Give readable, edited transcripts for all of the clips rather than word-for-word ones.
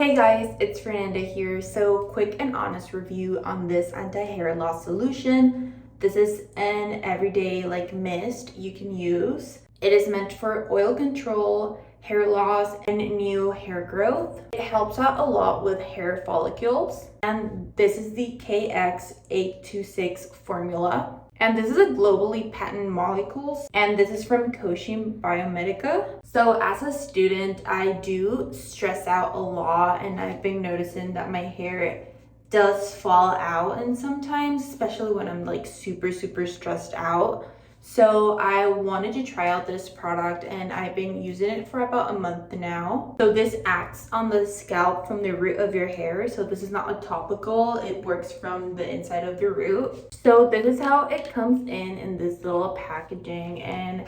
Hey guys, it's Fernanda here. So quick and honest review on this anti-hair loss solution. This is an everyday mist you can use. It is meant for oil control, hair loss, and new hair growth. It helps out a lot with hair follicles. And this is the KX826 formula. And this is a globally patented molecules, and this is from Koshi Biomedica. So as a student, I do stress out a lot, and I've been noticing that my hair does fall out, and sometimes, especially when I'm super stressed out. So I wanted to try out this product, and I've been using it for about a month now. So this acts on the scalp from the root of your hair. So this is not a topical, it works from the inside of your root. So this is how it comes in this little packaging, and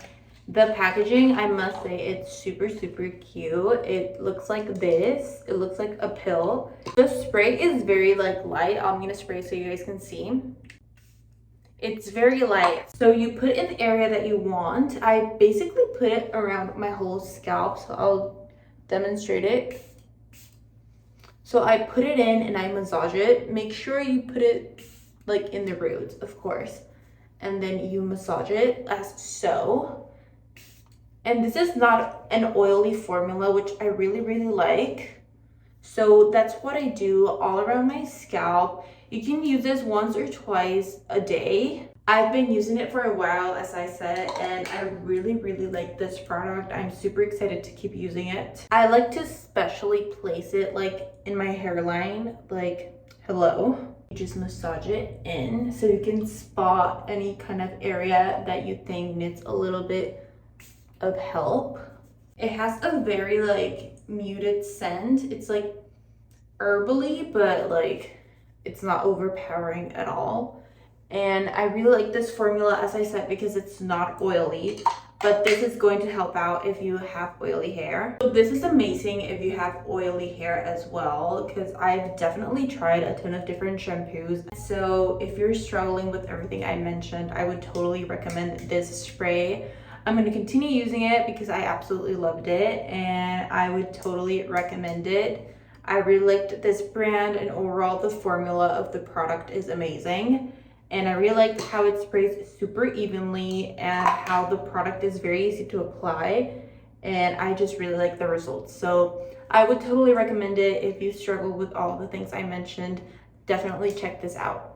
the packaging, I must say, it's super cute. It looks like this. It looks like a pill. The spray is very light. I'm gonna spray so you guys can see. It's very light. So you put it in the area that you want. I basically put it around my whole scalp, so I'll demonstrate it. So I put it in and I massage it. Make sure you put it in the roots, of course. And then you massage it as so. And this is not an oily formula, which I really like. So that's what I do all around my scalp. You can use this once or twice a day. I've been using it for a while, as I said, and I really like this product. I'm super excited to keep using it. I like to specially place it in my hairline, hello. You just massage it in so you can spot any kind of area that you think needs a little bit of help. It has a very muted scent. It's herbally, but it's not overpowering at all. And I really like this formula, as I said, because it's not oily, but this is going to help out if you have oily hair. So this is amazing if you have oily hair as well, because I've definitely tried a ton of different shampoos. So if you're struggling with everything I mentioned, I would totally recommend this spray. I'm going to continue using it because I absolutely loved it, and I would totally recommend it. I really liked this brand, and overall the formula of the product is amazing. And I really liked how it sprays super evenly and how the product is very easy to apply. And I just really like the results. So I would totally recommend it if you struggle with all the things I mentioned. Definitely check this out.